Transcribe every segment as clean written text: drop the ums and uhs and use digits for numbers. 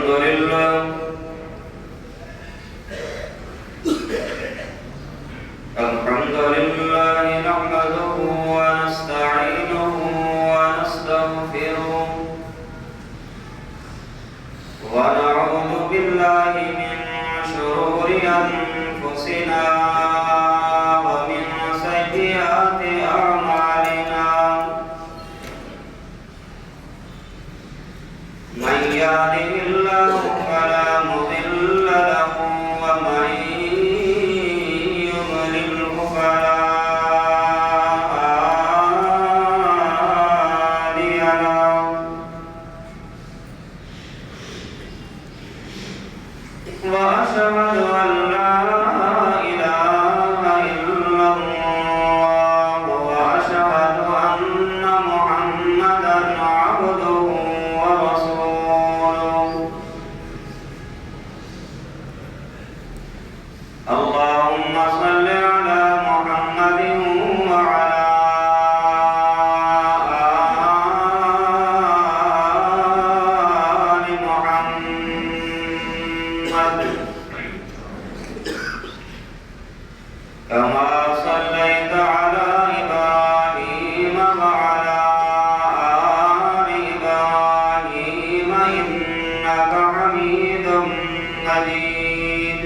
الحمد لله نحمده ونستعينه ونستغفره ونعوذ بالله من شرور أنفسنا ومن سيئات أعمالنا من يهده الله فلا مضل له ومن يضلله فلا هادي له وأشهد أن لا إله إلا الله وأشهد أن محمدا عبده ورسوله اللهم صل على محمد وعلى آل محمد كما صليت على إبراهيم وعلى آل إبراهيم إنك حميد مجيد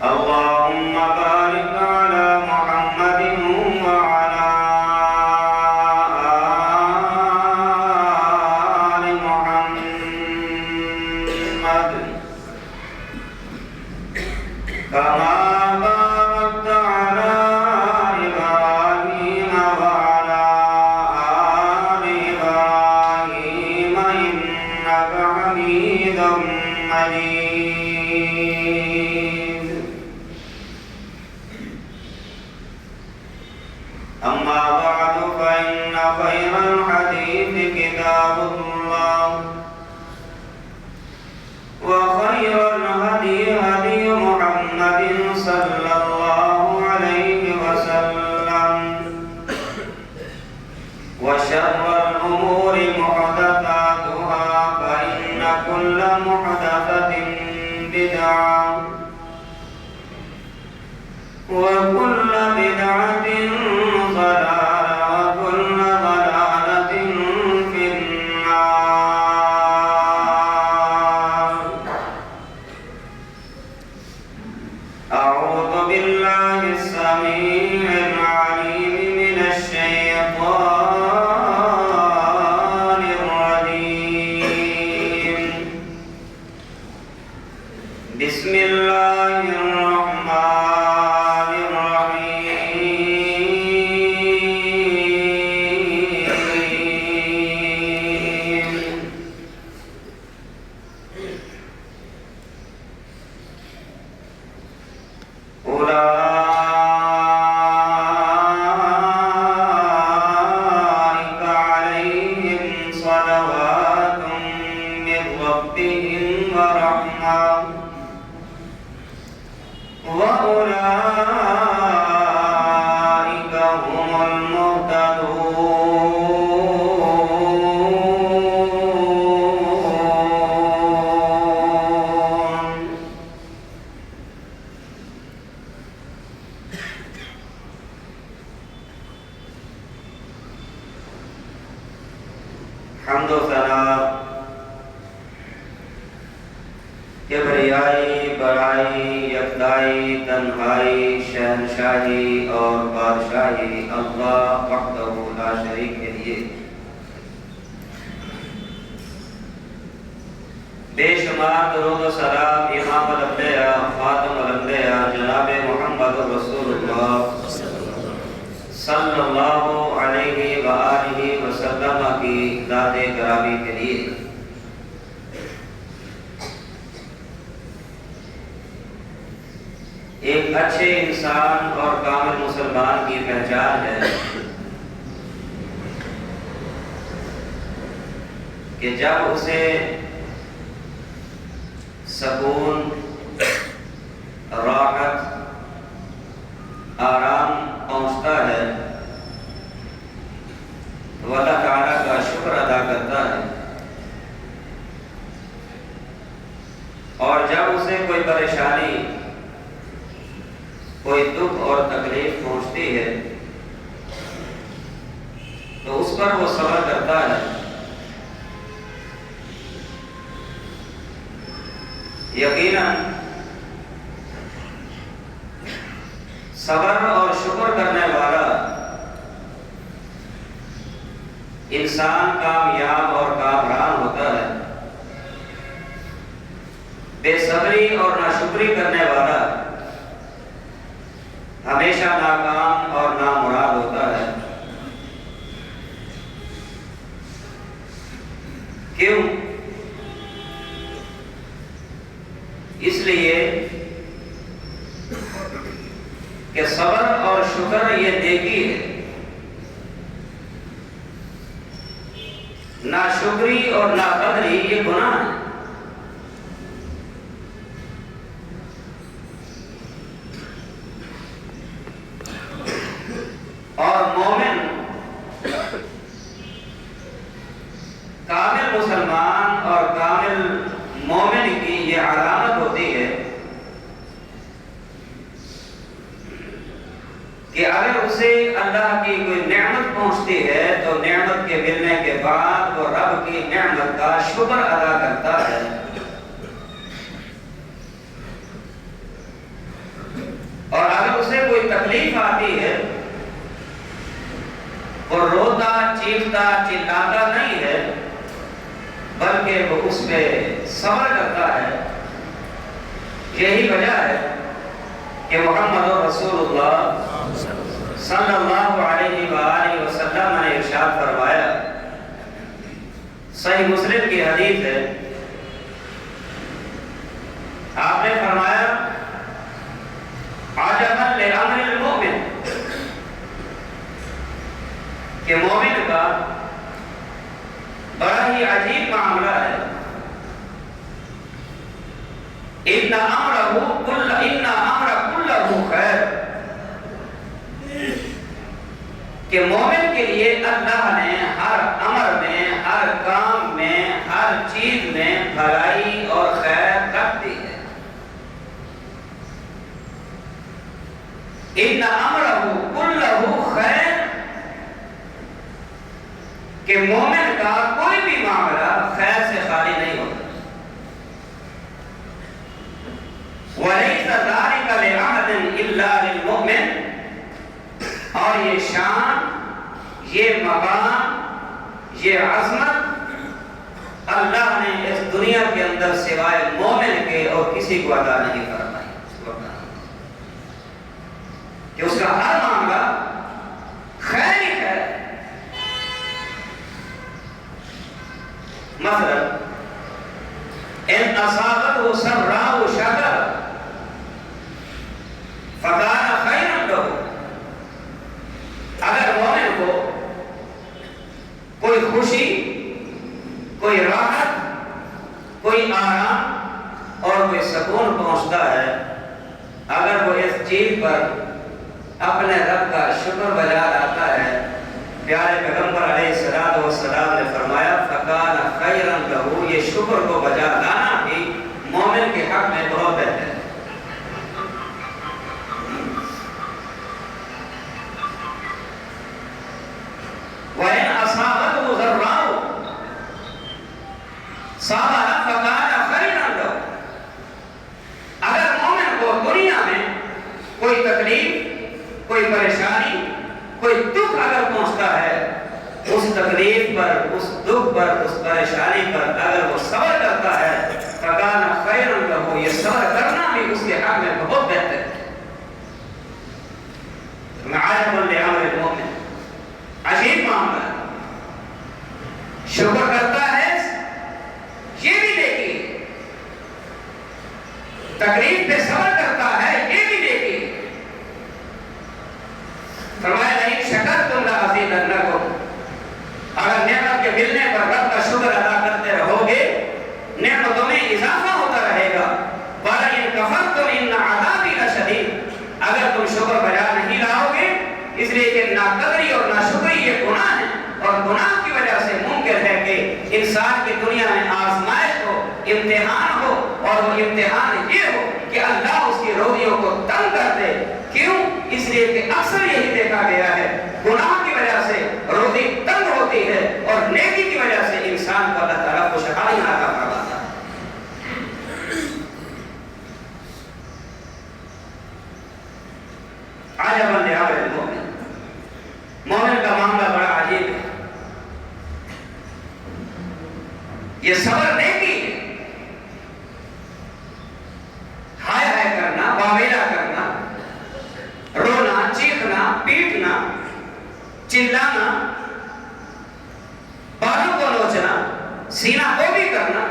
اللهم بارك على محمد وعلى آل محمد كما باركت على إبراهيم وعلى آل إبراهيم إنك حميد مجيد أما بعد فإن خير الحديث كتاب الله وخير الهدي هدي محمد صلى الله عليه وسلم وشر الأمور محدثاتها فإن كل محدثة بدعة وكل بدعة ضلالة وكل ضلالة في النار أعوذ بالله السميع العليم من الشيطان الرجيم بسم الله الرحمن الرحيم أولئك عليهم صلوات من ربهم ورحمة وأولئك هم المهتدون حمد و ثنا کبریائی بڑائی یکتائی تنہائی شہنشاہی اور بادشاہی اللہ وحدہ لا شریک کے لیے بے شمار درود و سلام امام الانبیاء خاتم الانبیاء جناب محمد رسول اللہ صلی اللہ علیہ وآلہ وسلم کی ذات گرامی کے لیے ایک اچھے انسان اور کامل مسلمان کی پہچان ہے کہ جب اسے سکون، راحت، آرام پہنچتا ہے تو اللہ تعالیٰ کا شکر ادا کرتا ہے تکلیف پہنچتی ہے تو اس پر وہ صبر کرتا ہے. یقیناً صبر اور شکر کرنے والا انسان کامیاب اور کامران ہوتا ہے. بے صبری اور ناشکری کرنے والا ہمیشہ ناکام اور نامراد ہوتا ہے. کیوں؟ اس لیے کہ صبر اور شکر یہ نیکی ہے. ناشکری اور ناقدری یہ گناہ ہے. اور مومن کامل مسلمان اور کامل مومن کی یہ علامت ہوتی ہے کہ اگر اسے اللہ کی کوئی نعمت پہنچتی ہے تو نعمت کے ملنے کے بعد وہ رب کی نعمت کا شکر ادا کرتا ہے. اور اگر اسے کوئی تکلیف آتی ہے وہ روتا چیختا چلاتا نہیں ہے بلکہ وہ اس پہ صبر کرتا ہے. یہی وجہ ہے کہ محمد رسول اللہ صلی اللہ علیہ وآلہ وسلم نے ارشاد فرمایا، صحیح مسلم کی حدیث ہے، آپ نے فرمایا عجبا لامر المؤمن، کہ مومن کا بڑا ہی عجیب معاملہ ہے. ان امرہ کلہ خیر، کہ مومن کے لیے اللہ نے ہر امر میں، ہر کام میں، ہر چیز میں بھلائی اور خیر رکھ دی ہے. ان امرہ کلہ خیر، کہ مومن کا کوئی بھی معاملہ خیر سے خالی نہیں ہوتا. وَلَيْسَ ذَلِكَ لِأَحَدٍ إِلَّا لِلْمُؤْمِنِ، اور یہ شان، یہ مقام، یہ عظمت اللہ نے اس دنیا کے اندر سوائے مومن کے اور کسی کو عطا نہیں فرمائی کہ اس کا ہر معاملہ خیر ہی خیر. مثلا ان اصابته سراء شکر فکان خیرا لہ، اگر مومن کو کوئی خوشی، کوئی راحت، کوئی آرام اور کوئی سکون پہنچتا ہے، اگر وہ اس چیز پر اپنے رب کا شکر بجا لاتا ہے، پیارے پیغمبر علیہ السلام نے فرمایا فکان خیرا لہ، یہ شکر کو بجا لانا بھی مومن کے حق میں بہت بہتر ہے. وَإِنْ أَصَابَتْهُ ضَرَّاءُ صَبَرَ فَكَانَ خَيْرًا لَهُ، اگر مومن کو دنیا میں کوئی تکلیف، کوئی پریشانی، کوئی دکھ اگر پہنچتا ہے، اس تکلیف پر، اس دکھ پر، اس پریشانی پر اگر وہ صبر کرتا ہے فَكَانَ خَيْرًا لَهُ، یہ صبر کرنا بھی اس کے حق میں بہت بہتر ہے. عَجَبًا لِأَمْرِ الْمُؤْمِنِ، عجیب معاملہ ہے. شکر کرتا ہے یہ بھی نیکی، تکلیف پہ صبر کرتا ہے یہ بھی نیکی. فرمایا لئن شکرتم لأزیدنکم، اگر نعمت کے ملنے پر رب کا شکر ادا کرتے رہو گے نعمتوں میں اضافہ ہوتا رہے گا. وَلَئِن کَفَرْتُمْ إِنَّ عَذَابِي لَشَدِيدٌ، اگر تم شکر بجا نہیں لاؤ گے، اس لیے کہ ناقدری اور ناشکری یہ گناہ ہے، اور گناہ کی وجہ سے ممکن ہے کہ انسان کی دنیا میں آزمائش ہو، امتحان ہو، اور وہ امتحان یہ ہو کہ اللہ اس کی روزیوں کو تنگ کر دے. کیوں؟ اس لیے کہ اکثر یہی دیکھا گیا ہے گناہ کی وجہ سے روزی تنگ ہوتی ہے اور نیکی کی وجہ سے انسان کو اللہ تعالیٰ خوشحالی عطا فرماتا ہے۔ عجباً لأمر المؤمن، مومن کا معاملہ بڑا عجیب ہے۔ یہ صبر نیکی ہے، ہائے ہائے کرنا، واویلا کرنا، رونا، چیخنا، پیٹنا، چلانا، بالوں کو نوچنا، سینہ کو بھی کرنا،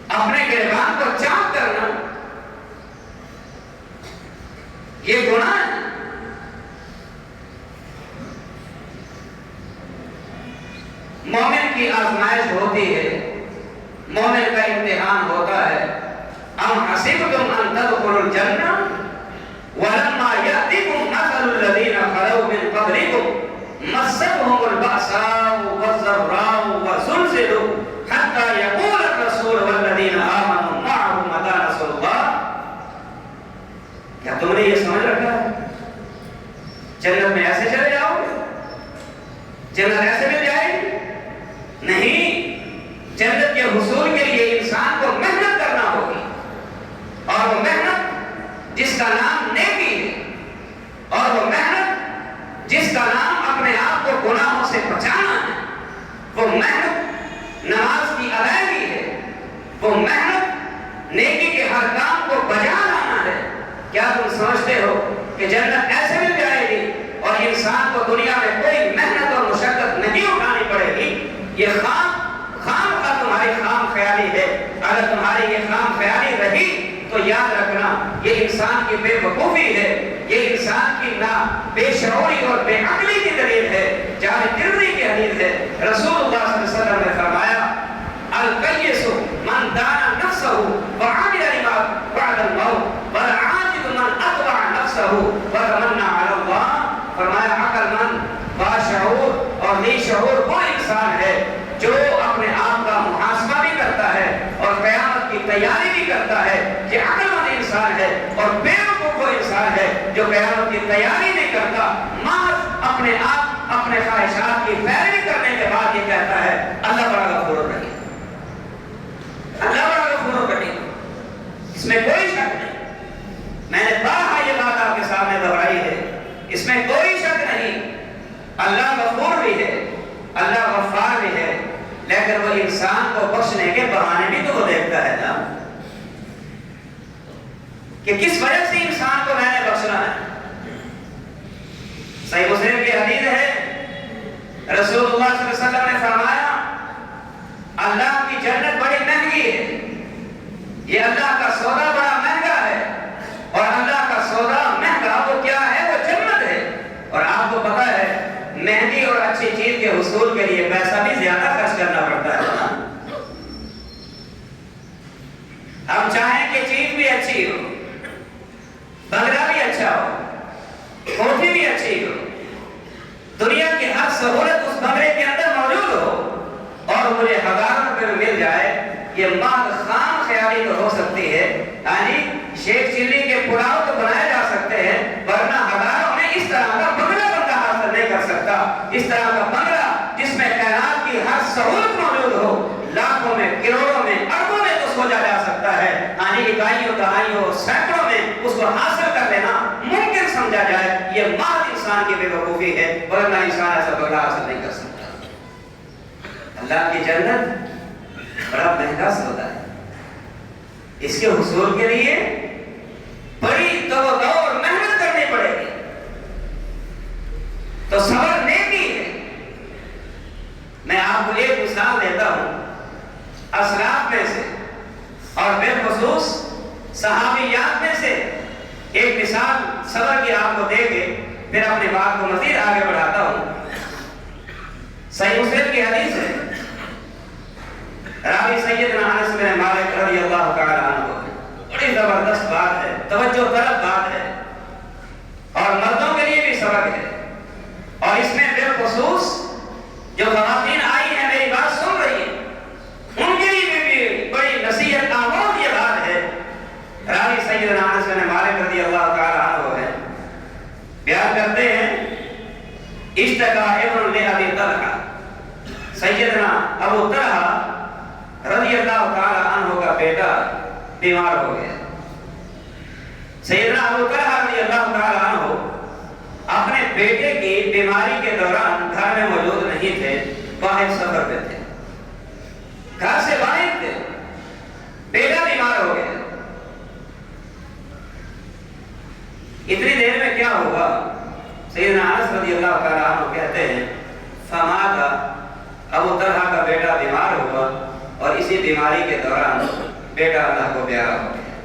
اپنے گریبان کو چاک کرنا، یہ گناہ ہے۔ مومن کی آزمائش ہوتی ہے، مومن کا امتحان ہوتا ہے۔ ام حسبتم ان تدخلوا الجنہ ولما یأتکم مثل الذین خلوا من قبلکم مستهم البأساء والضراء وزلزلوا حتى يقول الرسول والذین آمنوا معه متى نصر اللہ۔ کیا تم نے یہ سمجھ رکھا ہے جنت میں ایسے چلے جاؤ گے، جنت ایسے مل جائے گی؟ نہیں، جنت کے حصول کے لیے انسان کو محنت کرنا ہوگی، اور وہ محنت جس کا نام نیکی ہے، اور وہ محنت جس کا نام اپنے آپ کو گناہوں سے بچانا ہے، وہ محنت نماز کی ادائیگی ہے، وہ محنت نیکی کے ہر کام کو بجا لانا ہے۔ کیا تم سمجھتے ہو کہ جنت ایسے مل جائے گی اور انسان کو دنیا میں کوئی محنت اور مشقت نہیں اٹھانی پڑے گی؟ یہ خام تمہاری خام خیالی ہے۔ اگر تمہاری یہ خام خیالی رہی تو یاد رکھنا یہ انسان کی بے وقوفی ہے، یہ انسان کی نا بے شعوری اور بے عقلی کی دلیل ہے، جامع ترمذی کی حدیث ہے۔ رسول اللہ صلی اللہ علیہ وسلم نے فرمایا القیس من دان نفسہ وعمل لما بعد الموت والعاجز من اتبع نفسہ وتمنى علی اللہ۔ فرمایا عقل مند، باشعور اور ذی شعور وہ انسان ہے جو اپنے آپ کا محاسبہ بھی کرتا ہے اور قیامت کی تیاری بھی کرتا ہے۔ یہ عقل مند انسان ہے، اور بے وقوف وہ انسان ہے جو قیامت کی تیاری نہیں کرتا، محض اپنے آپ اپنے خواہشات کی پیروی کرنے کے بعد یہ کہتا ہے اللہ بڑا غفور رحیم، اللہ بڑا غفور رحیم۔ اس میں کوئی شک نہیں، میں نے بارہا یہ بات آپ کے سامنے دہرائی ہے، اس میں کوئی شک نہیں۔ اللہ غفور بھی ہے، اللہ غفار بھی ہے، لیکن وہ انسان کو بخشنے کے بہانے بھی تو وہ دیکھتا ہے نا کہ کس وجہ سے انسان کو میں نے بخشنا ہے۔ صحیح مسلم کی حدیث ہے، رسول اللہ صلی اللہ علیہ وسلم نے فرمایا اللہ کی جنت بڑی مہنگی ہے، یہ اللہ کا سودا بڑا مہنگا ہے، اور اللہ کا سودا مہنگا وہ کیا ہے؟ وہ جنت ہے۔ اور آپ کو پتا ہے مہنگی اور اچھی چیز کے حصول کے لیے پیسہ بھی زیادہ خرچ کرنا پڑتا ہے۔ ہم چاہیں کہ چیز بھی اچھی ہو، بنگلہ بھی اچھا ہو، کوٹھی بھی اچھی ہو، دنیا کی ہر سہولت اس بنگلے کے اندر موجود ہو، اور مجھے ہزاروں روپے میں مل جائے، یہ محض خام خیالی تو ہو سکتی ہے۔ یعنی شیخ چلی کے پلاؤ تو بنائے جا سکتے ہیں، ورنہ ہزاروں میں اس طرح کا بنگلہ بندہ حاصل نہیں کر سکتا۔ اس طرح کا بنگلہ جس میں کائنات کی ہر سہولت موجود ہو، لاکھوں میں، کروڑوں میں، اربوں میں تو سوچا جا سکتا ہے، یعنی اکائیوں، دہائیوں، سینکڑوں میں اس کو حاصل کر لینا ممکن سمجھا جائے، یہ محض انسان کی بے وقوفی ہے، ورنہ انسان ایسا بنگلہ حاصل نہیں کر سکتا۔ اللہ کی جنت بڑا مہنگا سودا ہے، اس کے حصول کے لیے بڑی توقع اور محنت کرنی پڑے گی۔ تو صبر نیکی ہے۔ میں آپ کو ایک مثال دیتا ہوں اسلاف میں سے، اور بالخصوص صحابیات میں سے ایک مثال صبر کی آپ کو دے کے پھر اپنی بات کو مزید آگے بڑھاتا ہوں۔ صحیح مسلم کی حدیث ہے، راوی سیدنا انس بن مالک رضی اللہ تعالی عنہ، بڑی زبردست بات ہے، توجہ طلب بات ہے، اور مردوں کے لیے بھی سبق ہے، اور اس میں بالخصوص جو خواتین آئی ہیں میری بات سن رہی ہیں ان کے لیے بھی بڑی نصیحت آموز یہ بات ہے۔ راوی سیدنا انس بن مالک رضی اللہ تعالی عنہ اشتکا ابن لأبی طلحہ، سیدنا ابو طلحہ رضی اللہ تعالی عنہ کا بیٹا بیمار ہو گیا۔ سیدنا ابو طلحہ رضی اللہ تعالی عنہ اپنے بیٹے کی بیماری کے دوران گھر میں موجود نہیں تھے، باہر سفر پہ تھے، گھر سے باہر تھے، بیٹا بیمار ہو گیا۔ اتنی دیر میں کیا ہوا؟ سیدنا انس رضی اللہ تعالی عنہ کہتے ہیں فمات، ابو طلحہ کا بیٹا بیمار ہوا اور اسی بیماری کے دوران بیٹا اللہ کو پیارا ہو گیا،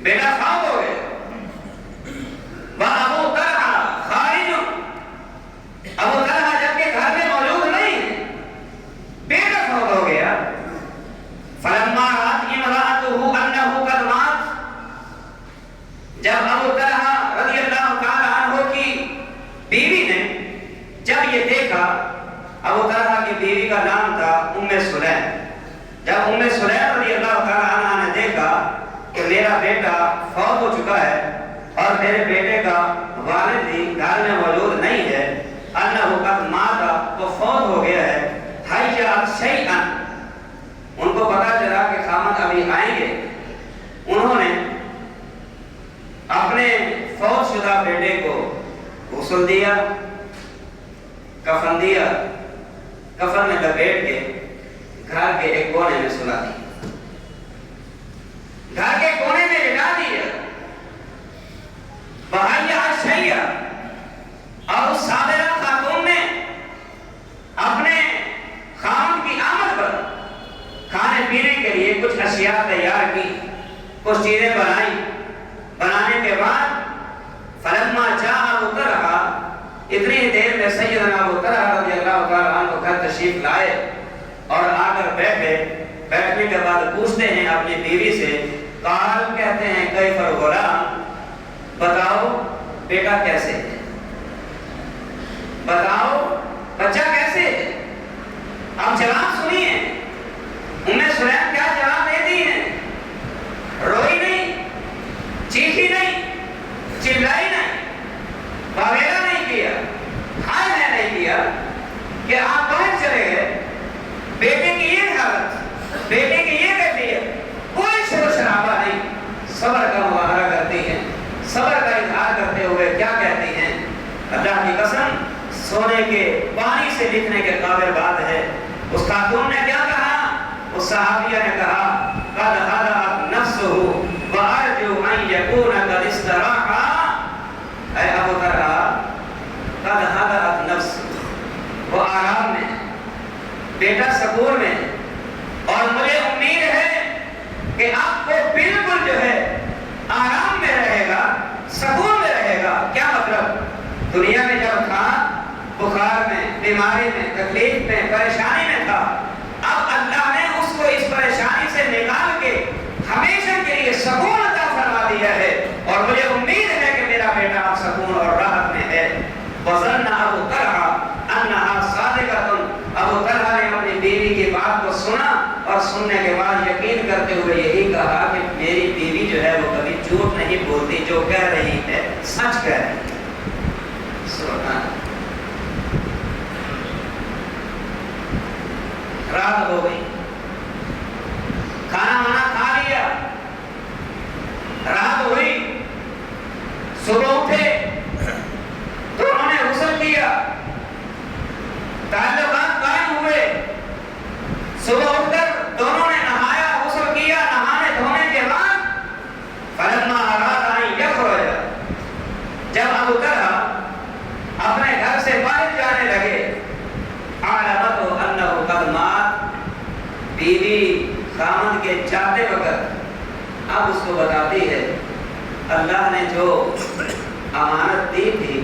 بیٹا فوت ہو گیا۔ ابو طلحہ خارج، ابو طلحہ جبکہ گھر میں موجود نہیں ہے، بیٹا فوت ہو گیا۔ فلما رأت امرأته انه قد مات، جب ابو طلحہ رضی اللہ تعالی عنہ کی بیوی نے جب یہ دیکھا، ابو طلحہ کی بیوی کا نام تھا ام سلیم، جب ام سلیم رضی اللہ تعالی عنہ نے دیکھا کہ میرا بیٹا فوت ہو چکا ہے اور میرے بیٹے کا والد بھی گھر میں موجود نہیں ہے، انہ قد مات، تو فوت ہو گیا ہے، حیّت شیئا، ان کو پتا چلا کہ خامد ابھی آئیں گے، انہوں نے اپنے فوت شدہ بیٹے کو غسل دیا، کفن دیا، کفن میں لپیٹ کے گھر کے ایک کونے میں سلا دیا، گھر کے کونے میں لٹا دیا۔ وَحَيَّ شَيّْا، اور اس صابرہ خاتون نے اپنے خامد کی آمد پر کھانے پینے کے لیے کچھ اشیاء تیار کی، کچھ چیزیں بنائی، بنانے کے بعد فلما جاء ابو طلحہ، اتنی دیر میں سیدنا ابو طلحہ رضی اللہ تعالی عنہ گھر تشریف لائے اور آ کر بیٹھے، بیٹھنے کے بعد پوچھتے ہیں اپنی بیوی سے، قال، کہتے ہیں کیف الغلام، بتاؤ بیٹا کیسے ہے، بتاؤ بچہ کیسے ہے، اب جواب سنیے۔ ام سلیم کیا جواب دیتی ہیں؟ روئی نہیں، چیخی نہیں، چلائی نہیں، وغیرہ نہیں کیا، ہائے میں نہیں کیا کہ آپ باہر چلے گئے، بیٹے کی یہ حالت، بیٹے کی یہ کیفیت، کوئی شور شرابہ نہیں، صبر کا مظاہرہ کرتی ہیں، صبر کا اظہار کرتے ہوئے کیا کہتی ہیں؟ اللہ کی قسم، سونے کے پانی سے لکھنے کے قابل بات ہے۔ اس خاتون نے کیا کہا؟ اس صحابیہ نے کہا قد خلعت نفسه وارجو ان يكون قد استراح، اے ابو طلحہ قد خلعت نفسه، وہ آرام میں، بیٹا سکون میں، اور مجھے امید ہے کہ آپ کو بالکل جو ہے آرام میں رہے گا، سکون میں رہے گا۔ کیا مطلب؟ دنیا میں جب تھا بخار میں، بیماری میں، تکلیف میں، پریشانی میں تھا، اب اللہ نے اس کو اس پریشانی سے نکال کے ہمیشہ کے لیے سکون عطا فرما دیا ہے، اور مجھے امید ہے کہ میرا بیٹا اب سکون اور راحت میں ہے۔ وظن ابو طلحہ انہا صادقۃ، ابو طلحہ نے اپنی بیوی کی بات کو سنا اور سننے کے بعد یقین کرتے ہوئے یہی کہا کہ میری بیوی جو ہے وہ کبھی جھوٹ نہیں بولتی، جو کہہ رہی ہے سچ کہہ رہی ہے۔ سبحان، رات ہو گئی، کھانا وانا کھا لیا، رات ہوئی، صبح اٹھے، دونوں نے غسل کیا، تعلقات قائم ہوئے، صبح اٹھ کر دونوں نے نہایا، غسل کیا، نہانے دھونے کے بعد فلما اراد ان یخرج، جب ابو طلحہ اپنے گھر سے باہر جانے لگے، علمت انہ قد مات، بیوی خامد کے جاتے وقت اب اس کو بتاتی ہے اللہ نے جو امانت دی تھی،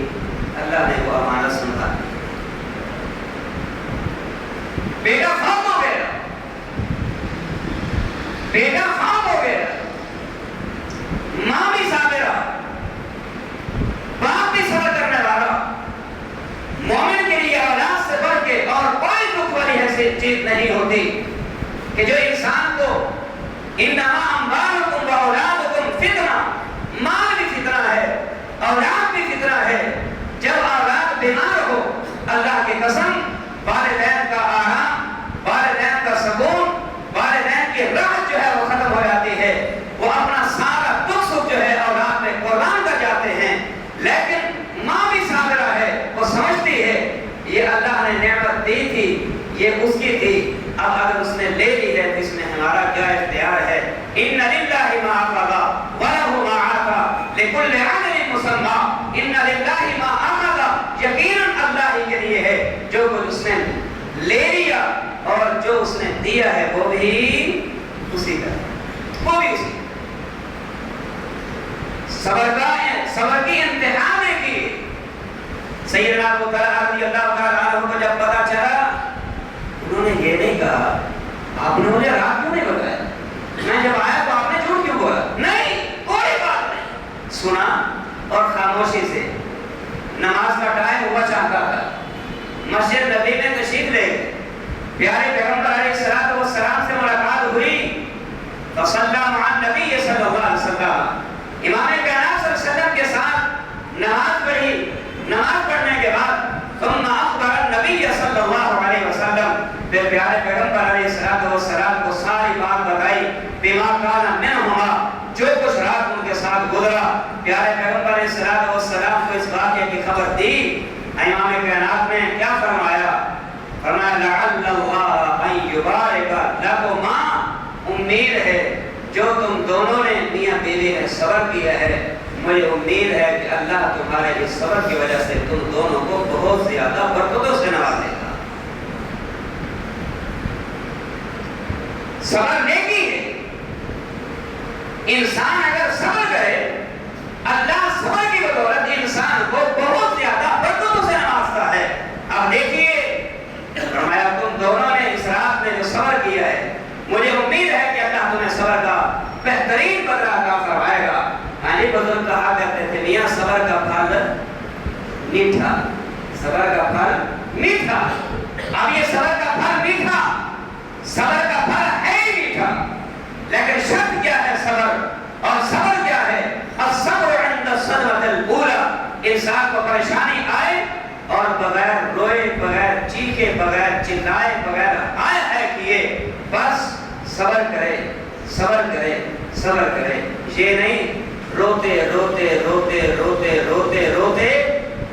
اللہ نے وہ امانت سنبھالی، بیٹا فوت ہو گیا، بیٹا فوت ہو گیا، ماں بھی صابرہ، باپ بھی صبر کرنے والا، مومن کے لیے اولاد سے بڑھ کے اور کوئی دکھ والی ایسی چیز نہیں ہوتی کہ جو انسان کو انما اموالکم واولادکم فتنہ، مال بھی فتنہ ہے، اولاد بھی فتنہ ہے، جب اولاد بیمار لیکن ماں بھی صابرہ ہے، وہ سمجھتی ہے یہ اللہ نے نعمت دی تھی، یہ اس کی تھی، اب اگر اس نے لے لی ہے تو اس میں ہمارا کیا اختیار ہے؟ ان للہ ما اخذ وله ما عطى لكل عمل مسمى، ان للہ ما اخذ، یقیناً اللہ ہی کے لیے ہے جو کچھ اس نے لے لیا، اور جو اس نے دیا ہے وہ بھی اسی کا، وہ بھی اسی صبر کی امتحان ہے کی۔ سیدنا ابو طلحہ رضی اللہ تعالیٰ عنہ کو جب پتا چلا، انہوں نے یہ نہیں کہا آپ نے مجھے رات کیوں نہیں بتایا، میں جب آیا تو آپ نے جھوٹ کیوں بولا، نہیں، کوئی بات نہیں، سنا اور خاموشی سے نماز کا ٹائم ہوا چاہتا تھا، مسجد نبی میں تشریف لے گئے، پیارے پیغمبر علیہ السلام سے ملاقات ہوئی، فصلی مع النبی صلی اللہ علیہ وسلم، امام کائنات صلی اللہ علیہ وسلم کے ساتھ نماز پڑھی، نماز پڑھنے کے بعد ثم اخبر النبی صلی اللہ علیہ وسلم، پھر پیارے پیغمبر علیہ السلام کو ساری بات بتائی، بما کان منہما، جو کچھ رات ان کے ساتھ گزرا، پیارے پیغمبر علیہ السلام کو اس واقعے کی خبر دی، امام کائنات نے کیا فرمایا؟ فرمایا لعل اللہ ان یبارک لکما، امید ہے جو تم دونوں نے میاں بیوی نے صبر کیا ہے، مجھے امید ہے کہ اللہ تمہارے اس صبر کی وجہ سے تم دونوں کو بہت زیادہ برکتوں سے نوازے گا۔ صبر نیکی ہے، انسان اگر صبر کرے، اللہ صبر کی بدولت انسان کو بہت زیادہ برکتوں سے نوازتا ہے۔ اب دیکھیے، فرمایا تم دونوں نے اس رات میں جو صبر کیا ہے، مجھے امید ہے کہ اللہ تمہیں صبر کا بہترین بدلہ عطا فرمائے گا۔ علی بزرگ کہا کرتے تھے میاں صبر کا پھل میٹھا، صبر کا پھل میٹھا، اب یہ صبر کا پھل میٹھا، صبر کا پھل ہے میٹھا، لیکن شرط کیا ہے صبر، اور صبر کیا ہے؟ الصبر عند الصدمة الأولى، انسان کو پریشانی آئے اور بغیر روئے، بغیر چیخے، بغیر چلائے، بغیر آئے ہے کیے، بس صبر کرے، صبر کرے، صبر کرے، یہ نہیں روتے روتے روتے روتے روتے روتے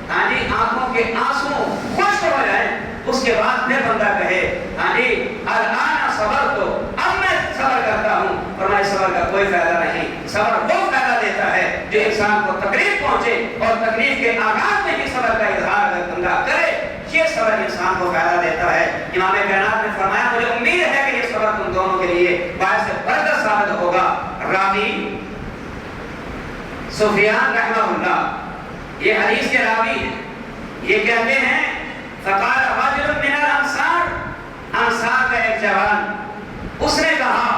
ہاں جی آنکھوں کے آنسو خشک ہو جائیں، اس کے بعد پھر بندہ کہے ہاں جی الآن صبر، تو اب میں صبر کرتا ہوں، فرمایا صبر کا کوئی فائدہ نہیں۔ صبر وہ فائدہ دیتا ہے جو انسان کو تکلیف پہنچے اور تکلیف کے آغاز میں ہی صبر کا اظہار اگر بندہ کرے، یہ صبر انسان کو فائدہ دیتا ہے۔ امام کائنات نے فرمایا مجھے امید ہے کہ یہ صبر تم دونوں کے لیے باعث برکت ثابت ہوگا۔ راوی سفیان رحمہ اللہ یہ حدیث کے راوی ہیں، یہ کہتے ہیں فقال رجل من الانصار، انصار کا ایک جوان، اس نے کہا،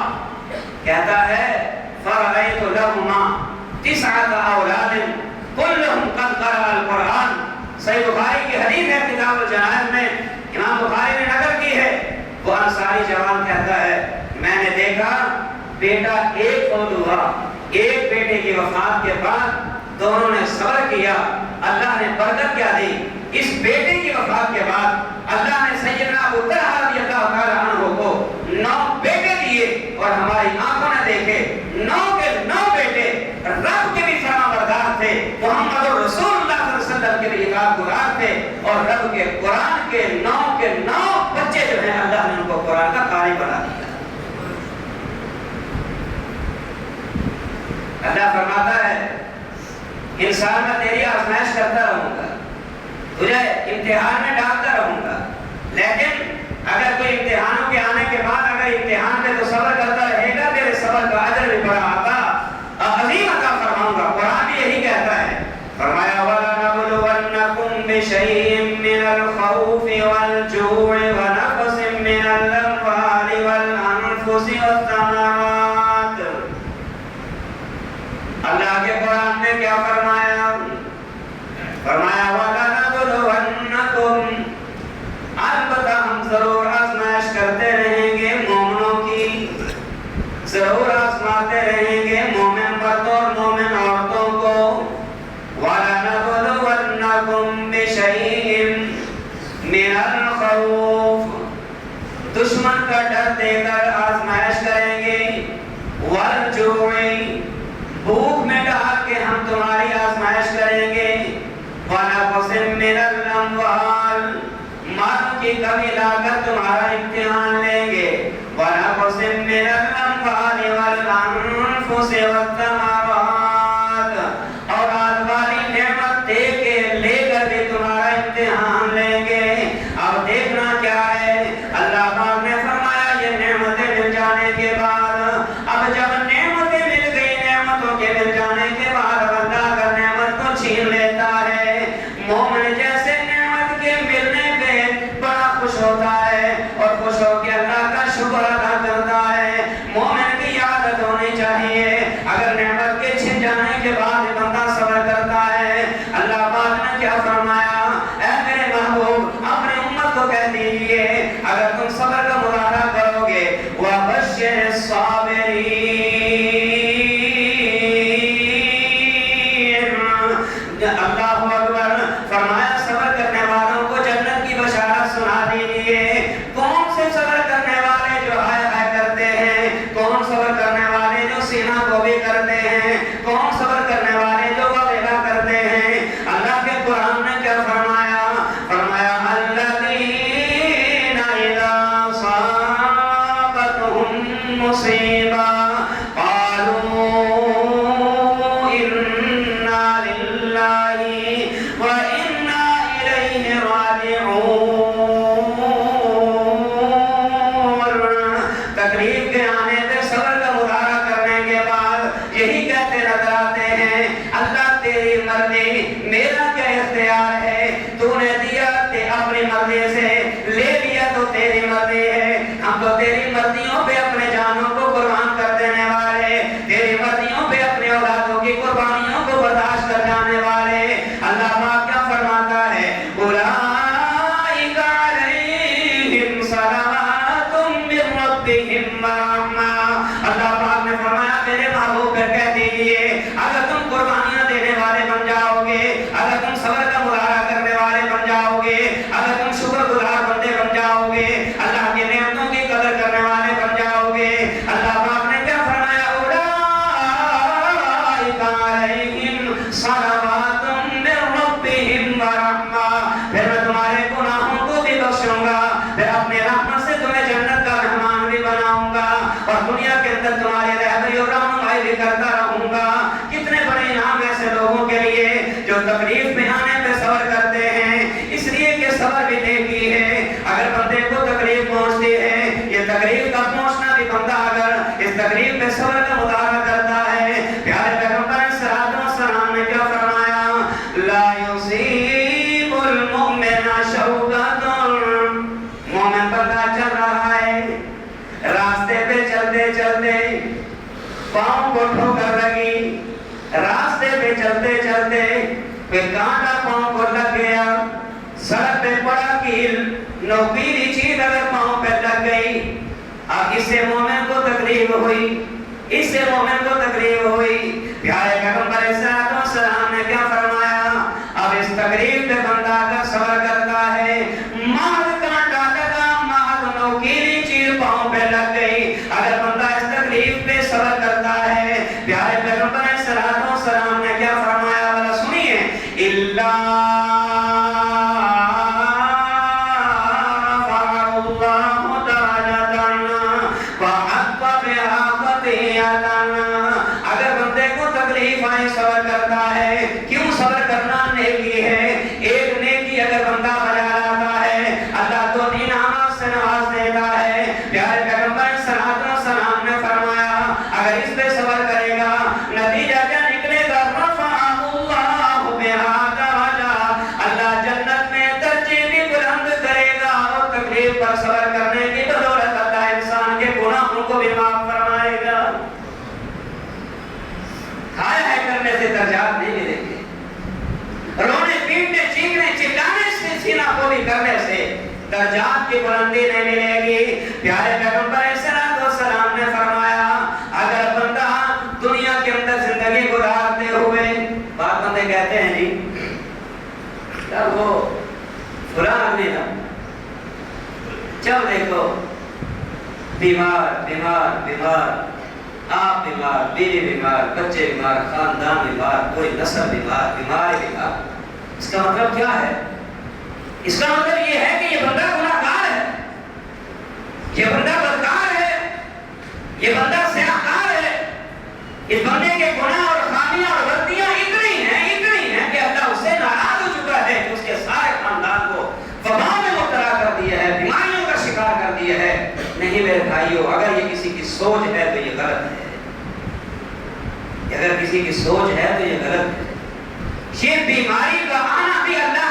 کہتا ہے فرأيت لهما 9 اولاد كلهم قد قرأ القرآن، صحیح بخاری کی حدیث ہے کتاب الجنائز میں، امام بخاری نے نقل کی ہے۔ وہ انصاری جوان کہتا ہے میں نے دیکھا بیٹا ایک فوت ہوا، ایک بیٹے کی وفات کے بعد دونوں نے صبر کیا، اللہ نے برکت کیا دی، اس بیٹے کی وفات کے بعد اللہ نے سیدنا ابو طلحہ رضی اللہ تعالیٰ عنہ کو 9 بیٹے دیے، اور ہماری آنکھوں نے دیکھے 9 کے 9 بیٹے رب کے بھی فرما بردار تھے، محمد رسول اللہ صلی اللہ علیہ وسلم کے بھی اطاعت گزار تھے، اور رب کے قرآن کے 9 بچے جو ہیں اللہ نے ان کو قرآن کا قاری بنا دیا۔ اللہ فرماتا ہے انسان میں تیری آزمائش کرتا رہوں گا، تجھے امتحان میں ڈالتا رہوں گا، لیکن اگر کوئی امتحانوں کے آنے کے بعد اگر امتحان میں تو صبر کرتا رہے گا، تیرے صبر کا اجر بھی بڑا عظیم عطا فرماؤں گا۔ قرآن بھی یہی کہتا ہے، فرمایا وَلَنَبْلُوَنَّكُمْ بِشَيْءٍ مِّنَ الْخَوْفِ وَالْجُوعِ وَنَقْصٍ مِّنَ الْأَمْوَالِ وَالْأَنفُسِ وَالثَّمَرَاتِ۔ اللہ کے قرآن نے کیا فرمایا؟ فرمایا وَلَنَبْلُوَنَّكُمْ، البتہ ہم ضرور آزمائش کرتے رہیں گے مومنوں کی، ضرور آزماتے رہیں گے مومن مردوں اور مومن عورتوں کو۔ وَلَنَبْلُوَنَّكُمْ بِشَيْءٍ مِّنَ الْخَوْفِ، دشمن کا ڈر دے کر آزمائش کریں گے، وَالْجُوعِ، بھوک میں ڈال کے ہم تمہاری آزمائش کریں گے، مومن جیسے نعمت کے ملنے پہ بڑا خوش ہوتا ہے اور خوش ہو کے اللہ کا شکر ادا کرتا ہے۔ مومن کی عادت ہونی چاہیے اگر نعمت کے چھن جانے کے بعد بندہ صبر کرتا ہے۔ اللہ پاک نے کیا فرمایا؟ اے میرے محبوب اپنے امت کو کہہ دیجئے اگر تم صبر کا مظاہرہ کرو گے وَبَشِّرِ الصَّابِرِينَ، اللہ اکبر، فرمایا صبر کرنے والوں کو جنت کی بشارت سنا دیجئے۔ کون سے صبر کرنے والے جو ہائے ہائے کرتے ہیں؟ کون صبر کرنے والے جو سینہ گوبی کرتے ہیں؟ کون صبر کرنے والے جو وغیرہ کرتے ہیں؟ اللہ کے قرآن نے کیا فرمایا؟ فرمایا الذین اذا اصابتہم مصیبہ قالوا انا للہ وانا الیہ راجعون۔ تکلیف کے آنے پہ صبر کا مظاہرہ کرنے کے بعد یہی کہتے نظر آتے ہیں اللہ تیری مرضی، میرا کیا اختیار ہے؟ تو نے دیا اپنی مرضی سے، لے لیا تو تیری مرضی ہے۔ ہم تو تیری مرضیوں پہ اپنے جانوں کو قربان کر دینے والے، تیری مرضیوں پہ اپنے اولادوں کی قربانیوں کو برداشت کر جانے والے۔ اللہ پاک کیا فرماتا ہے؟ اولئک علیہم صلوات من ربہم ورحمہ۔ اللہ پاک نے فرمایا میرے محبوب پہ کہہ دیجئے اگر تم قربانیاں دینے والے بن جاؤ گے، اگر تم صبر کا مظاہرہ کرنے والے بن جاؤ گے، اگر تم شکر گزار بندے بن جاؤ گے، اللہ کی نعمتوں کی قدر کرنے والے بن جاؤ گے، اللہ پاک نے کیا فرمایا؟ اولئک علیہم صلوات من ربہم ورحمہ۔ پھر میں تمہارے گناہوں کو بھی بخشوں گا، پھر اپنے رحمت سے تمہیں جنت کا مہمان بھی بناؤں گا اور دنیا کے اندر تمہاری رہبری اور رہنمائی بھی کرتا رہوں گا۔ کتنے بڑے انعام ایسے لوگوں کے لیے جو تکلیف میں آنے پہ صبر کرتے ہیں، اس لیے کہ صبر بھی نیکی ہے۔ اگر بندے کو تکلیف پہنچتی ہے، یہ تکلیف کا پہنچنا بھی بندہ اگر اس تکلیف پہ صبر کا مظاہرہ کرتا ہے، پیارے پیغمبر صلی اللہ علیہ وسلم نے کیا فرمایا؟ لا یصیب المؤمن شوکۃ، مومن بندہ چل رہا ہے، راستے پہ چلتے چلتے پاؤں کو ٹھوکر لگی، راستے پہ چلتے چلتے پھر کانٹا پاؤں کو لگ گیا، سڑک پہ پڑا کیل، نوکیلی چیز اگر پاؤں پہ لگ گئی، اب اس سے مومن کو تکلیف ہوئی، اس سے مومن کو تکلیف ہوئی۔ پیارے پیغمبر صلی اللہ علیہ وسلم نے کیا فرمایا؟ اب اس تکلیف پہ بندہ اگر صبر کرتا ہے، محض کانٹا لگا، محض نوکیلی چیز پاؤں پہ لگ گئی، اگر بندہ اس تکلیف پہ صبر کرتا ہے، پیارے پیغمبر صلی اللہ علیہ وسلم نے کیا فرمایا؟ بلا سنیے، اگر بندے کو تکلیف آئے صبر کرتا ہے، کیوں صبر کرنا نیکی ہے؟ ایک نیکی اگر بندہ بجا لاتا ہے اللہ تو انعامات سے نواز دیتا ہے۔ پیارے پیغمبر صلی اللہ علیہ وسلم نے فرمایا اگر اس پہ صبر کرے گا نتیجہ کیا نکلے گا؟ رفعہ اللہ بہا درجہ، اللہ جنت میں درجے بھی بلند کرے گا اور تکلیف پر صبر کرنے کی بدولت اللہ انسان کے گناہوں کو بھی معاف فرمائے گا۔ ہائے ہائے کرنے سے درجات نہیں ملیں گے، رونے پیٹنے چیخنے چلانے سے سینہ گوبی کرنے سے درجات کی بلندی نہیں ملے گی۔ پیارے پیغمبر صلی اللہ علیہ وسلم نے فرمایا اگر بندہ دنیا کے اندر زندگی گزارتے ہوئے، بات بندے کہتے ہیں جی یار وہ فلاں آدمی تھا، جب دیکھو بیمار بیمار بیمار، آپ بیمار، بیوی بیمار، بچے بیمار، خاندان بیمار، کوئی نسل بیمار، بیمار بیمار، اس کا مطلب کیا ہے؟ اس کا مطلب یہ ہے کہ یہ بندہ گناہگار ہے، یہ بندہ بدکار ہے، یہ بندہ سیاہکار ہے، اس بندے کے گناہ اور خامیاں اور غلطیاں اتنی ہیں کہ اللہ اس سے ناراض ہو چکا ہے کہ اس کے سارے خاندان کو وبا میں مبتلا کر دیا ہے، بیماریوں کا شکار کر دیا ہے۔ نہیں میرے بھائیو، اگر یہ کسی کی سوچ ہے تو یہ غلط ہے، اگر کسی کی سوچ ہے تو یہ غلط ہے۔ یہ بیماری کا آنا بھی اللہ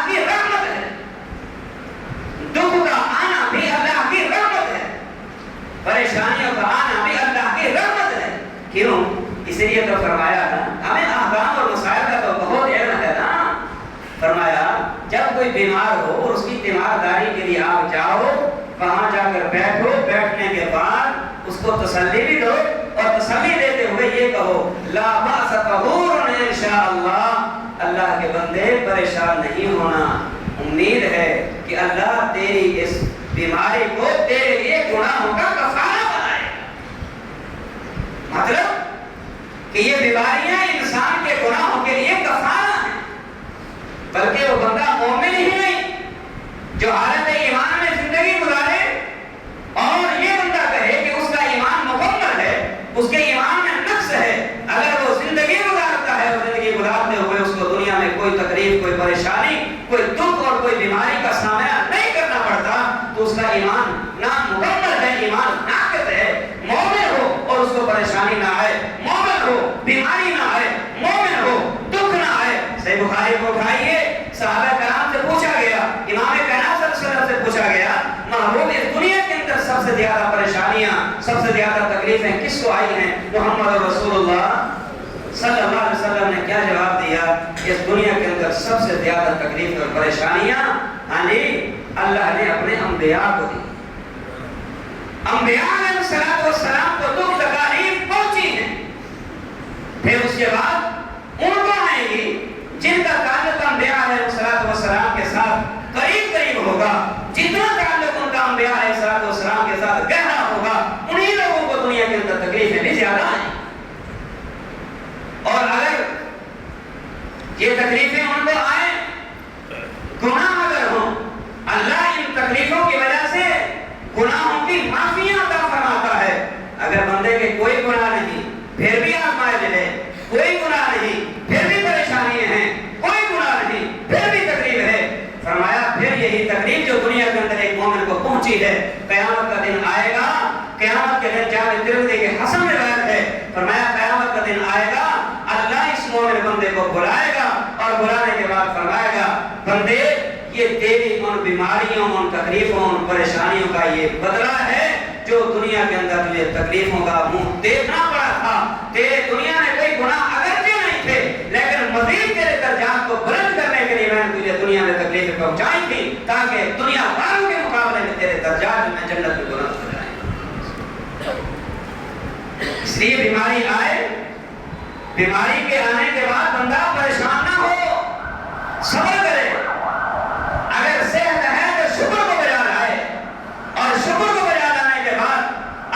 کوئی بیمار ہو اور اس کی تیمارداری کے لیے آپ جاؤ، وہاں جا کر بیٹھو، بیٹھنے کے بعد اس کو تسلی بھی دو اور تسلی دیتے ہوئے یہ کہو لا باس طہور انشاءاللہ، اللہ کے بندے پریشان نہیں ہونا، امید ہے کہ اللہ تیری اس بیماری کو تیرے لیے گناہوں کا کفارہ بنائے۔ مطلب کہ یہ بیماریاں انسان کے گناہوں کے لیے کفارہ ہیں، بلکہ وہ بندہ مومن ہی نہیں جو حالت ایمان میں زندگی گزارے اور یہ بندہ کہے کہ اس کا ایمان مکمل ہے، اس کے ایمان میں نقص ہے، اگر وہ زندگی گزارتا ہے اور زندگی گزارتے ہوئے اس کو دنیا میں کوئی تکلیف، کوئی پریشانی، کوئی دکھ اور کوئی بیماری کا سامنا نہیں کرنا پڑتا تو اس کا ایمان نہ مکمل ہے، ایمان ناقص ہے۔ مومن ہو اور اس کو پریشانی نہ آئے، مومن ہو بیماری نہ آئے، مومن ہو دکھ نہ آئے۔ صحیح بخاری کو اٹھائیے، صحابہ کرام سے پوچھا گیا، امام کائنات صلی اللہ علیہ وسلم سے پوچھا گیا، محبوب اس دنیا کے اندر سب سے زیادہ پریشانیاں، سب سے زیادہ تکلیفیں کس کو آئی ہیں؟ محمد رسول اللہ صلی اللہ علیہ وسلم نے کیا جواب دیا؟ اس دنیا کے اندر سب سے زیادہ تکلیف اور پریشانیاں اللہ نے اپنے انبیاء کو دی۔ انبیاء علیہ السلام کو دکھ تکالیف پہنچی ہیں، پھر اس کے بعد ان کو آئیں گی جن کا تعلق انبیاء علیہ السلام کے ساتھ قریب ہوگا، جتنا تعلق ان کا انبیاء علیہ السلام کے ساتھ گہرا ہوگا، انہی لوگوں کو دنیا کے اندر تکلیفیں بھی زیادہ آئیں۔ اور اگر یہ تکلیفیں ان کو آئیں، گناہ اگر ہوں، اللہ ان تکلیفوں کی وجہ سے گناہوں کی معافیاں عطا فرماتا ہے۔ اگر بندے کے کوئی گناہ نہیں پھر بھی آزمائش ہے، کوئی گناہ نہیں پھر بھی پریشانیاں ہیں، کوئی گناہ نہیں پھر بھی تکلیف ہے، فرمایا پھر یہی تکلیف جو دنیا کے اندر ایک مومن کو پہنچی ہے، قیامت کا دن آئے گا، قیامت کے دن جامع ترمذی کے حسن روایت ہے، فرمایا قیامت کا دن آئے گا، اللہ اس مومن بندے کو بلائے گا اور بلانے کے بعد فرمائے گا بندے یہ تیری ان بیماریوں، ان تکلیفوں، ان پریشانیوں کا یہ بدلہ ہے جو دنیا کے اندر تجھے تکلیفوں کا منہ دیکھنا پڑا تھا۔ تیرے دنیا میں کوئی گناہ اگرچہ نہیں تھے لیکن مزید تیرے درجات کو بلند کرنے کے لیے میں نے تجھے دنیا میں تکلیفیں پہنچائی تھی تاکہ دنیا والوں کے مقابلے میں تیرے درجات میں جنت میں بلند ہو جائیں۔ اس لیے بیماری آئے، بیماری کے آنے کے بعد بندہ پریشان نہ ہو، صبر کرے، اگر صحت ہے تو شکر کو بجا لائے اور شکر کو بجا لانے کے بعد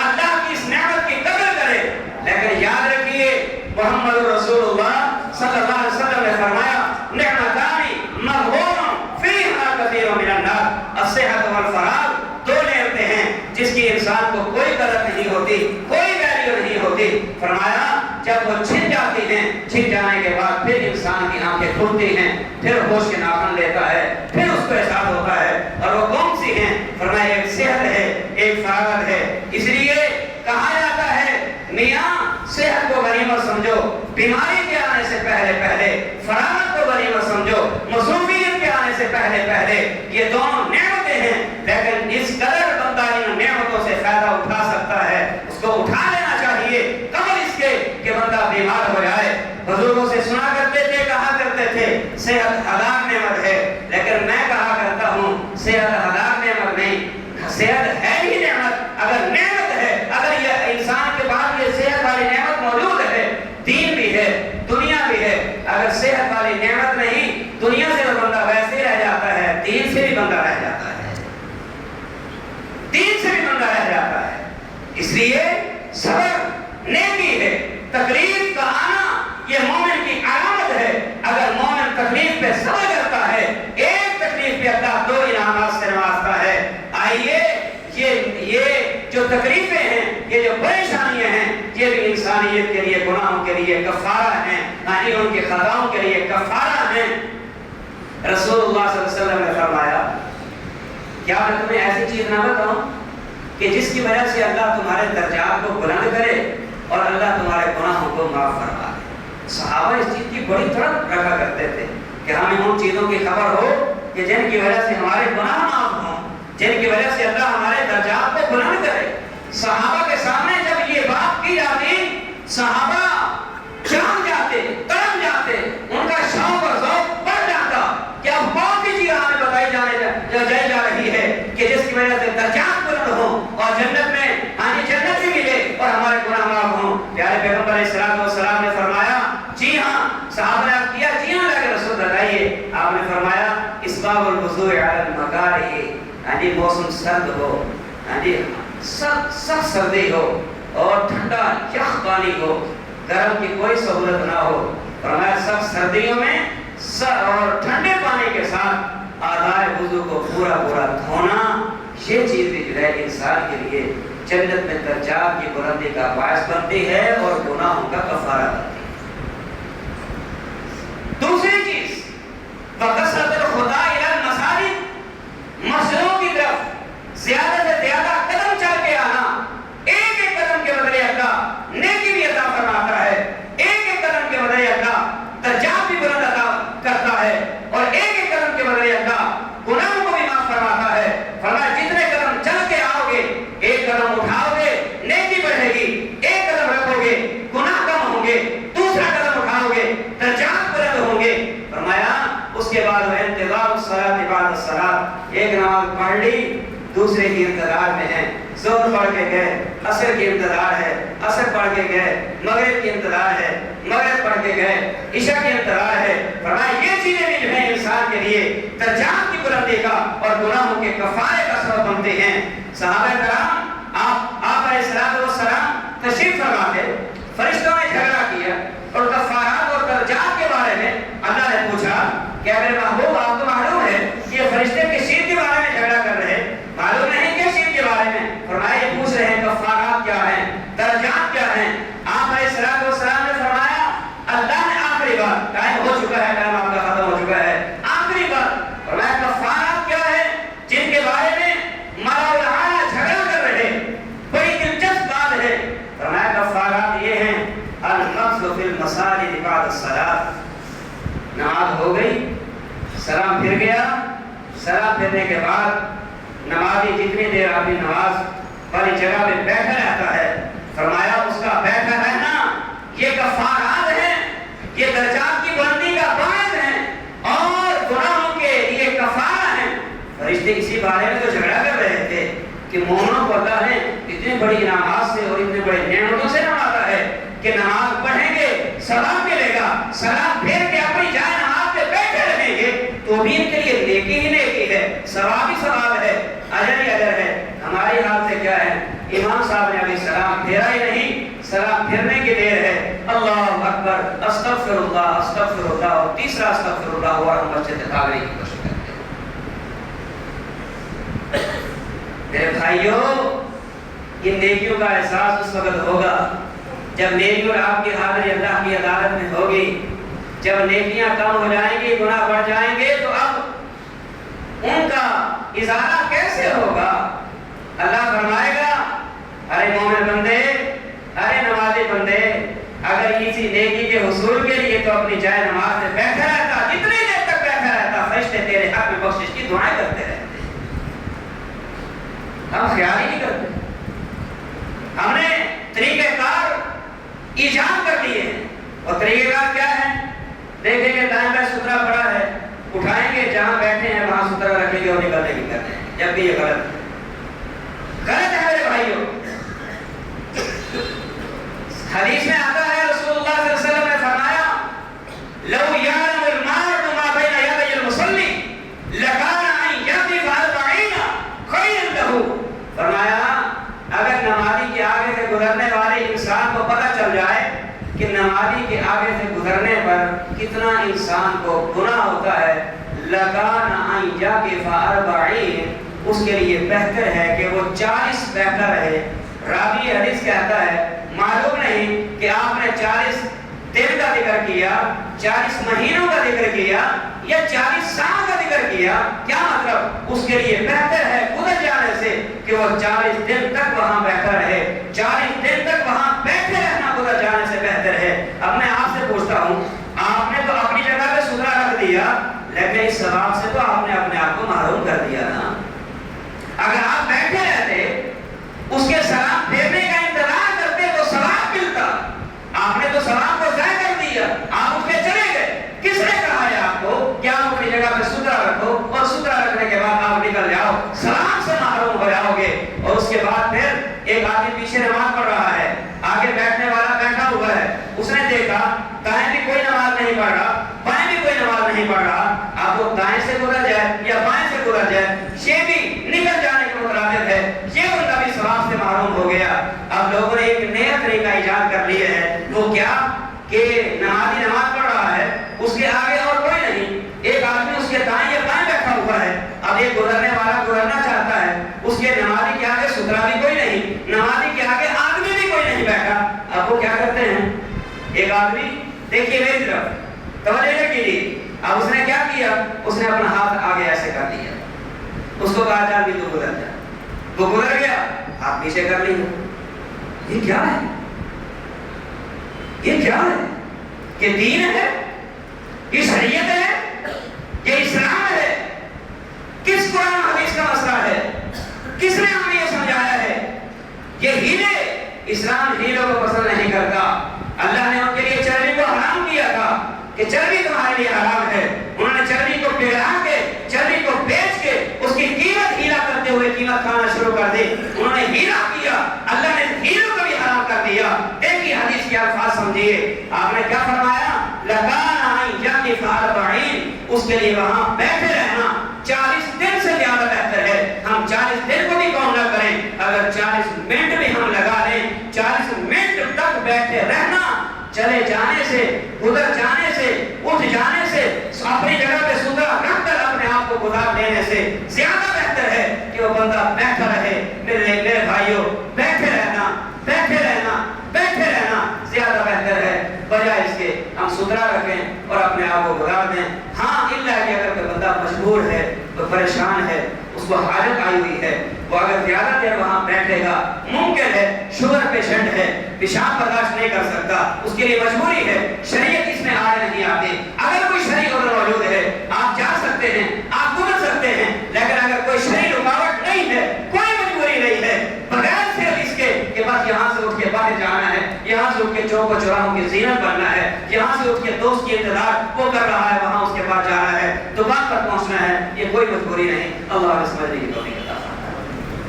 اللہ کی اس نعمت کی قدر کرے۔ لیکن یاد رکھیے محمد رسول اللہ صلی اللہ علیہ وسلم نے فرمایا نعمتانی مغبون فیہا کثیر من الناس، الصحت والفراغ، دو نعمتیں ہیں جس کی انسان کو کوئی قدر نہیں ہوتی، کوئی ویلیو نہیں ہوتی۔ فرمایا جب وہ چھن جاتی ہیں، چھن جانے کے بعد پھر انسان کی آنکھیں کھلتی ہیں، پھر ہوش کے ناخن لیتا ہے، پھر اس کو احساس ہوتا ہے، اور وہ کون سی ہیں؟ فرمایا ایک صحت ہے، ایک فراغت ہے۔ اس لیے کہا جاتا ہے میاں صحت کو غنیمت سمجھو، بیماری کے آنے سے پہلے فراغت کو غنیمت سمجھو، مصروفیت کے آنے سے پہلے یہ دونوں نعمتیں ہیں، لیکن اس قدر بندہ ان نعمتوں سے فائدہ اٹھا سکتا ہے، اس کو اٹھا لینا چاہیے قبل اس کے کہ بندہ بیمار ہو جائے۔ بزرگوں سے سنا کرتے تھے، کہا کرتے تھے صحت ہلاک نعمت ہے، لیکن میں کہا کرتا ہوں صحت ہلاک نعمت نہیں، صحت ہے ہی نعمت۔ اگر نعمت ہے، اگر یہ انسان کے پاس یہ صحت والی نعمت موجود ہے، دین بھی ہے، دنیا بھی ہے، اگر صحت والی نعمت نہیں، دنیا سے تو بندہ ویسے ہی رہ جاتا ہے، دین سے بھی بندہ رہ جاتا ہے، دین سے بھی بندہ رہ جاتا ہے۔ اس لیے صبر نیکی ہے، تکلیف کا آنا یہ مومن کی علامت ہے۔ اگر مومن تکلیف پہ صبر کرتا ہے، ایک تکلیف پہ اللہ دو انعامات سے نوازتا ہے۔ آئیے یہ جو تکلیفیں ہیں، یہ جو پریشانیاں ہیں، یہ بھی انسانیت کے لیے، گناہوں کے لیے کفارہ ہیں، یعنی ان کی خطاؤں کے لیے کفارہ ہیں۔ رسول اللہ صلی اللہ علیہ وسلم نے فرمایا کیا میں تمہیں ایسی چیز نہ بتاؤں کہ جس کی وجہ سے اللہ تمہارے درجات کو بلند کرے اور اللہ تمہارے گناہوں کو معاف فرما دے۔ صحابہ اس چیز کی بڑی تڑپ رکھا کرتے تھے کہ ہمیں ان چیزوں کی خبر ہو کہ جن کی وجہ سے ہمارے گناہ معاف ہوں، جن کی وجہ سے اللہ ہمارے درجات کو بلند کرے۔ صحابہ کے سامنے جب یہ بات کی جاتی، صحابہ جان جاتے، تڑپ جاتے، ان کا شوق اور ذوق بڑھ جاتا کہ اب کون سی چیز ہمیں فرمایا اسباب الوضوء علی المکارہ، یعنی موسم سرد ہو، یعنی سخت سردی ہو اور ٹھنڈا یخ پانی ہو، گرم کی کوئی سہولت نہ ہو، فرمایا سخت سردیوں میں اور ٹھنڈے پانی کے ساتھ اعضائے وضو کو پورا پورا دھونا، یہ چیز بھی جو ہے انسان کے لیے جنت میں درجات کی بلندی کا باعث بنتی ہے اور گناہوں کا کفارہ بنتی ہے۔ دوسری چیز وَكَثْرَةُ الْخُطَىٰ إِلَى الْمَسَاجِدِ، مسجدوں کی طرف زیادہ سے زیادہ قدم چل کے آنا، ایک ایک قدم کے بدلے اللہ نیکی بھی عطا فرماتا ہے، ایک ایک قدم کے بدلے اللہ درجات بھی بلند عطا کرتا ہے، اور ایک ایک قدم کے بدلے اللہ گناہوں کو بھی معاف فرماتا ہے۔ فرمایا جتنے قدم چل کے آؤ گے، ایک قدم اٹھاؤ گے نیکی بڑھے گی، ایک قدم رکھو گے گناہ کم ہوں گے، دوسرا قدم اٹھاؤ گے درجات بلند ہوں گے۔ فرمایا اس کے بعد وہ انتظار الصلاۃ بعد الصلاۃ، ایک نماز پڑھ لی دوسرے کی انتظار میں ہے، ظہر پڑھ کے گئے عصر کی انتظار ہے، عصر پڑھ کے گئے مغرب کی انتظار ہے، مغرب پڑھ کے گئے عشاء کی انتظار ہے۔ فرمایا یہ چیزیں بھی جو ہیں انسان کے لیے درجات کی بلندی کا اور گناہوں کے کفارے کا سبب بنتے ہیں۔ صحابہ کرام آپ علیہ الصلوۃ والسلام تشریف فرما تھے، فرشتوں نے جھگڑا کیا اور کفارات اور درجات کے بارے میں اللہ نے پوچھا کہ میرے محبوب آپ کو معلوم ہے کہ یہ فرشتے کس چیز کے بارے میں جھگڑا کر رہے ہیں؟ معلوم نہیں کس چیز کے بارے میں؟ فرمایا یہ پوچھ رہے ہیں کفارات کیا ہیں، درجات کیا ہیں۔ آپ علیہ الصلوۃ والسلام نے فرمایا اللہ نے آخری بار، ٹائم ہو چکا ہے، ٹائم آپ کا ختم ہو چکا ہے، آخری بار فرمایا کفارات کیا ہے جن کے بارے میں مولا جھگڑا کر رہے ہیں، بڑی دلچسپ بات ہے۔ فرمایا کفارات یہ ہیں النفس فی المساجد بعد الصلاۃ، نماز ہو گئی سلام پھر گیا، سلام پھرنے کے بعد نمازی جتنی دیر اپنی نماز والی جگہ پہ بیٹھا رہتا ہے، فرمایا اس کا بیٹھا رہنا یہ کفارات ہیں، یہ درجات کی بلندی کا باعث ہیں اور گناہوں کے لیے کفارہ ہیں۔ فرشتے اسی بارے میں تو جھگڑا کر رہے تھے کہ مومنوں کو اللہ نے اتنی بڑی انعامات سے اور اتنے بڑے نعمتوں سے نوازا ہے کہ نماز پڑھیں گے سلام ملے گا، سلام پھیر کے اپنی جائے نماز پہ بیٹھے رہیں گے تو بھی ان کے لیے نیکی ہی نیکی ہے، ثواب ہی ثواب ہے، اجر ہی اجر ہے۔ ہماری حال سے کیا ہے؟ امام صاحب نے ابھی سلام پھیرا ہی نہیں، سلام پھیرنے کی دیر ہے، اللہ اکبر استغفر اللہ اور تیسرا استغفر اللہ ہوا، ہم مسجد سے بھاگنے کی کوشش کرتے ہیں۔ میرے بھائیوں یہ نیکیوں کا احساس اس وقت ہوگا جب نیکیوں آپ کی حاضری اللہ کی عدالت میں ہوگی، جب نیکیاں کم ہو جائیں گی، گناہ بڑھ جائیں گے تو اب ان کا ازالہ کیسے ہوگا؟ اللہ فرمائے گا ارے مومن بندے، ارے نمازی بندے، اگر کسی نیکی کے حصول کے لیے تو اپنی جائے نماز میں بیٹھا رہتا، جتنی دیر تک بیٹھا رہتا فرشتے تیرے حق میں بخشش کی دعائیں کرتے رہتے۔ ہم خیال ہی نہیں کرتے، ہم نے طریقہ کار ایجاد کر لیے ہیں، اور طریقہ کار کیا ہے؟ دیکھیں گے دائیں بائیں ستھرا پڑا ہے، اٹھائیں گے جہاں بیٹھے ہیں وہاں ستھرا رکھیں گے اور نکلنے کی کرتے ہیں، جبکہ یہ غلط ہے میرے بھائیوں۔ حدیث میں آتا ہے رسول اللہ صلی اللہ علیہ وسلم نے فرمایا لو یعلم المرء ما بین یدی المصلی لکان ان یقف 40 خیر له۔ فرمایا اگر نمازی کے آگے سے گزرنے والے انسان کو پتہ چل جائے کہ نمازی کے آگے سے گزرنے پر کتنا انسان کو گناہ ہوتا ہے، لکان ان یقف 40، اس کے لیے بہتر ہے کہ وہ 40 بیٹھا رہے۔ راوی حدیث کہتا ہے معلوم نہیں کہ آپ نے 40 دن کا ذکر کیا، 40 مہینوں کا ذکر کیا یا 40 سال کا ذکر کیا، کیا مطلب؟ اس کے لیے بہتر ہے گزر جانے سے کہ وہ 40 دن تک وہاں بیٹھا رہے، 40 دن تک وہاں بیٹھے رہنا گزر جانے سے بہتر ہے۔ اب میں آپ سے پوچھتا ہوں، آپ نے تو اپنی جگہ پہ ستھرا رکھ دیا، لیکن اس ثواب سے تو آپ نے اپنے آپ کو محروم کر دیا نا۔ اگر آپ بیٹھے رہتے، اس کے سلام پھیرنے کا انتظار کرتے تو ثواب ملتا، آپ نے تو ثواب کو ضائع کر دیا، آپ اٹھ کے چلے گئے۔ کس نے کہا ہے آپ کو کہ آپ اپنی جگہ پہ ستھرا رکھو اور ستھرا رکھنے کے بعد آپ نکل جاؤ، سلام سے محروم ہو جاؤ گے؟ اور اس کے بعد پھر ایک آدمی پیچھے نماز پڑھ رہا ہے، آگے بیٹھنے والا بیٹھا ہوا ہے، اس نے دیکھا دائیں بھی کوئی نماز نہیں پڑھ رہا، بائیں بھی کوئی نماز نہیں پڑھ رہا، اب وہ دائیں دائیں سے گزر جائے یا بائیں سے گزر جائے، یہ بھی نکل جانے کے مترادف ہے، یہ بندہ بھی ثواب سے محروم ہو گیا۔ اب لوگوں نے ایک نیا طریقہ ایجاد کر لیا ہے، وہ کیا کہ نمازی نماز پڑھ رہا ہے، اس کے آگے اور کوئی نہیں، ایک آدمی اس کے دائیں یا بائیں بیٹھا ہوا ہے، اب ایک گزرنے والا گزرنا چاہتا ہے، اس کے نمازی کے آگے سترا بھی کوئی نہیں، نمازی کے آگے آدمی بھی کوئی نہیں بیٹھا، اب وہ کیا کرتے ہیں؟ ایک آدمی دیکھیے میری طرف توجہ کیجیے، اب اس نے کیا کیا؟ اس نے اپنا ہاتھ آگے ایسے کر دیا، اس کو کہا چل بھی تو گزر جا، وہ گزر گیا، ہاتھ پیچھے کر لیا۔ یہ کیا ہے؟ یہ کیا ہے؟ یہ دین ہے؟ یہ شریعت ہے؟ یہ اسلام ہے؟ کس قرآن حدیث کا مسئلہ ہے؟ کس نے ہمیں یہ سمجھایا ہے؟ یہ ہیلے، اسلام ہیلوں کو پسند نہیں کرتا۔ اللہ نے ان کے لیے چربی کو حرام کیا تھا کہ چربی تمہارے لیے حرام ہے، انہوں نے چربی کو پگھلا کے، چربی کو بیچ کے اس کی قیمت ہیلا کرتے ہوئے قیمت کھانا شروع کر دی، انہوں نے ہیلا کیا، اللہ نے ہیلوں کو بھی حرام کر دیا۔ ایک ہی حدیث کے الفاظ سمجھیے، آپ نے کیا فرمایا؟ لَكَانَ يَقِفَ 40، اس کے لیے وہاں بیٹھے رہنا 40 دن سے زیادہ بہتر ہے۔ ہم 40 دن کو بھی کون نہ کریں، اگر 40 منٹ بھی ہم لگا لیں، 40 منٹ تک بیٹھے رہنا، چلے جانے سے، گزر جانے سے، اٹھ جانے سے، اپنی جگہ پہ ستھرا رکھ کر اپنے آپ کو گزار دینے سے زیادہ بہتر ہے کہ وہ بندہ بیٹھا رہے۔ میرے بھائیوں، بیٹھے رہنا، بیٹھے رہنا، بیٹھے رہنا زیادہ بہتر ہے، بجائے اس کے ہم ستھرا رکھیں اور اپنے آپ کو گزار دیں۔ ہاں الا کہ اگر کوئی بندہ مجبور ہے، تو پریشان ہے، اس کو حاجت آئی ہوئی ہے، وہ اگر زیادہ دیر وہاں بیٹھے گا، ممکن ہے شوگر پیشنٹ ہے، پیشاب برداشت نہیں کر سکتا، اس کے لیے مجبوری ہے، شریعت اس میں آڑے نہیں آتی۔ اگر کوئی شرعی عذر موجود ہے، آپ جا سکتے ہیں، آپ گزر سکتے ہیں، لیکن اگر کوئی شرعی رکاوٹ نہیں ہے، کوئی مجبوری نہیں ہے، بغیر صرف اس کے کہ بس یہاں سے اٹھ کے باہر جانا ہے، یہاں سے اٹھ کے چوک و چوراہوں کی زینت بننا ہے، یہاں سے اٹھ کے دوست کی انتظار وہ کر رہا ہے، وہاں اس کے پاس جانا ہے، دکان پر پہنچنا ہے، یہ کوئی مجبوری نہیں۔ اللہ سمجھنے کی توفیق۔